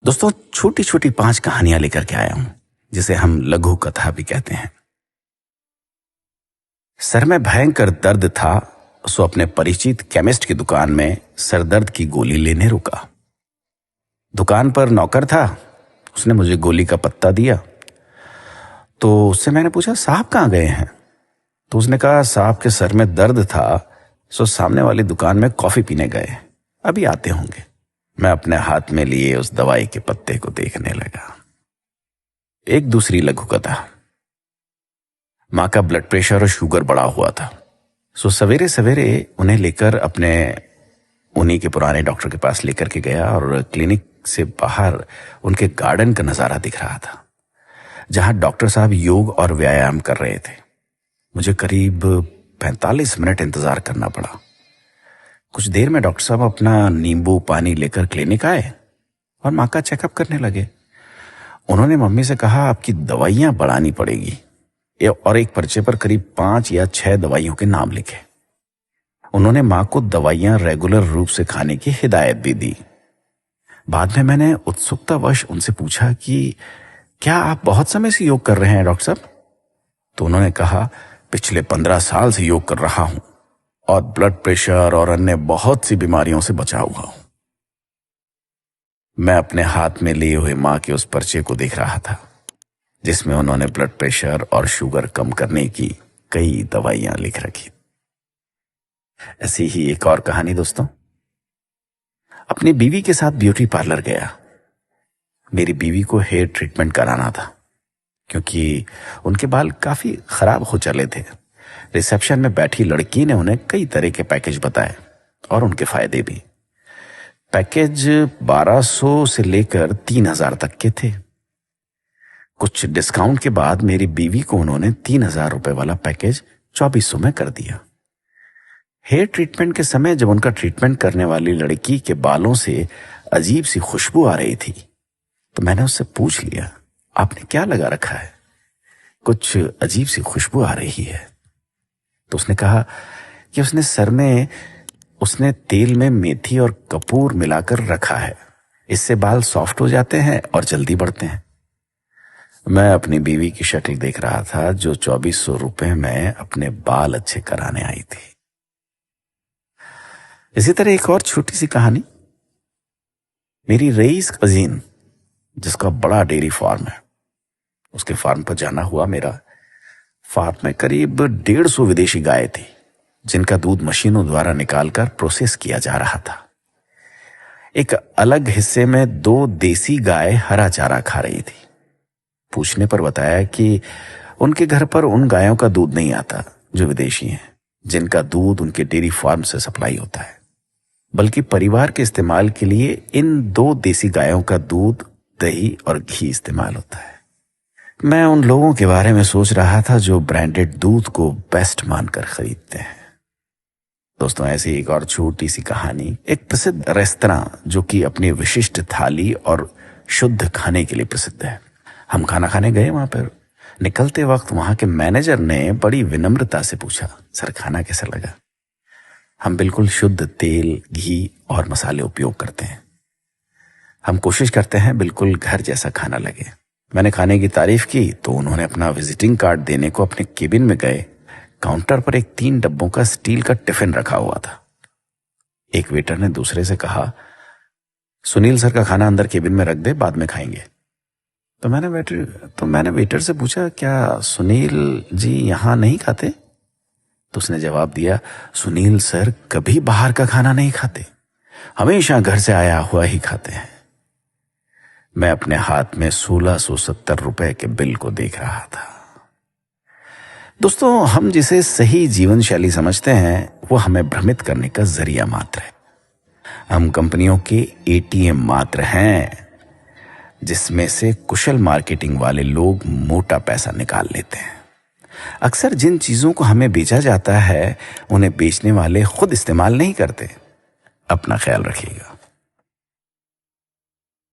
दोस्तों, छोटी छोटी 5 कहानियां लेकर के आया हूं, जिसे हम लघु कथा भी कहते हैं। सर में भयंकर दर्द था, सो अपने परिचित केमिस्ट की दुकान में सरदर्द की गोली लेने रुका। दुकान पर नौकर था, उसने मुझे गोली का पत्ता दिया। तो उससे मैंने पूछा, साहब कहाँ गए हैं? तो उसने कहा, साहब के सर में दर्द था, सो सामने वाली दुकान में कॉफी पीने गए, अभी आते होंगे। मैं अपने हाथ में लिए उस दवाई के पत्ते को देखने लगा। एक दूसरी लघु कथा। माँ का ब्लड प्रेशर और शुगर बढ़ा हुआ था, सो सवेरे सवेरे उन्हें लेकर अपने उन्हीं के पुराने डॉक्टर के पास लेकर के गया और क्लिनिक से बाहर उनके गार्डन का नजारा दिख रहा था, जहां डॉक्टर साहब योग और व्यायाम कर रहे थे। मुझे करीब 45 मिनट इंतजार करना पड़ा। कुछ देर में डॉक्टर साहब अपना नींबू पानी लेकर क्लिनिक आए और माँ का चेकअप करने लगे। उन्होंने मम्मी से कहा, आपकी दवाइयां बढ़ानी पड़ेगी, और एक पर्चे पर करीब 5 या 6 दवाइयों के नाम लिखे। उन्होंने माँ को दवाइयां रेगुलर रूप से खाने की हिदायत भी दी। बाद में मैंने उत्सुकतावश उनसे पूछा कि क्या आप बहुत समय से योग कर रहे हैं डॉक्टर साहब? तो उन्होंने कहा, पिछले 15 साल से योग कर रहा हूं और ब्लड प्रेशर और अन्य बहुत सी बीमारियों से बचा हुआ हूं। मैं अपने हाथ में लिए हुए मां के उस पर्चे को देख रहा था, जिसमें उन्होंने ब्लड प्रेशर और शुगर कम करने की कई दवाइयां लिख रखी। ऐसी ही एक और कहानी दोस्तों। अपनी बीवी के साथ ब्यूटी पार्लर गया। मेरी बीवी को हेयर ट्रीटमेंट कराना था, क्योंकि उनके बाल काफी खराब हो चले थे। रिसेप्शन में बैठी लड़की ने उन्हें कई तरह के पैकेज बताए और उनके फायदे भी। पैकेज 1200 से लेकर 3000 तक के थे। कुछ डिस्काउंट के बाद मेरी बीवी को उन्होंने 3000 रुपए वाला पैकेज 2400 में कर दिया। हेयर ट्रीटमेंट के समय जब उनका ट्रीटमेंट करने वाली लड़की के बालों से अजीब सी खुशबू आ रही थी, तो मैंने उससे पूछ लिया, आपने क्या लगा रखा है? कुछ अजीब सी खुशबू आ रही है। तो उसने कहा कि उसने सर में तेल में मेथी और कपूर मिलाकर रखा है, इससे बाल सॉफ्ट हो जाते हैं और जल्दी बढ़ते हैं। मैं अपनी बीवी की शक्ल देख रहा था, जो 2400 रुपए में अपने बाल अच्छे कराने आई थी। इसी तरह एक और छोटी सी कहानी। मेरी रईस कजीन, जिसका बड़ा डेयरी फार्म है, उसके फार्म पर जाना हुआ मेरा। फार्म में करीब 150 विदेशी गायें थी, जिनका दूध मशीनों द्वारा निकालकर प्रोसेस किया जा रहा था। एक अलग हिस्से में 2 देसी गाय हरा चारा खा रही थी। पूछने पर बताया कि उनके घर पर उन गायों का दूध नहीं आता जो विदेशी हैं, जिनका दूध उनके डेयरी फार्म से सप्लाई होता है, बल्कि परिवार के इस्तेमाल के लिए इन 2 देसी गायों का दूध, दही और घी इस्तेमाल होता है। मैं उन लोगों के बारे में सोच रहा था जो ब्रांडेड दूध को बेस्ट मानकर खरीदते हैं। दोस्तों, ऐसी एक और छोटी सी कहानी। एक प्रसिद्ध रेस्तरां जो कि अपनी विशिष्ट थाली और शुद्ध खाने के लिए प्रसिद्ध है। हम खाना खाने गए वहां पर। निकलते वक्त वहां के मैनेजर ने बड़ी विनम्रता से पूछा, सर खाना कैसा लगा? हम बिल्कुल शुद्ध तेल, घी और मसाले उपयोग करते हैं। हम कोशिश करते हैं बिल्कुल घर जैसा खाना लगे। मैंने खाने की तारीफ की तो उन्होंने अपना विजिटिंग कार्ड देने को अपने केबिन में गए। काउंटर पर एक 3 डब्बों का स्टील का टिफिन रखा हुआ था। एक वेटर ने दूसरे से कहा, सुनील सर का खाना अंदर केबिन में रख दे, बाद में खाएंगे। तो मैंने वेटर से पूछा, क्या सुनील जी यहां नहीं खाते? तो उसने जवाब दिया, सुनील सर कभी बाहर का खाना नहीं खाते, हमेशा घर से आया हुआ ही खाते हैं। मैं अपने हाथ में 1670 रुपए के बिल को देख रहा था। दोस्तों, हम जिसे सही जीवन शैली समझते हैं, वो हमें भ्रमित करने का जरिया मात्र है। हम कंपनियों के एटीएम मात्र हैं, जिसमें से कुशल मार्केटिंग वाले लोग मोटा पैसा निकाल लेते हैं। अक्सर जिन चीजों को हमें बेचा जाता है, उन्हें बेचने वाले खुद इस्तेमाल नहीं करते। अपना ख्याल रखिएगा।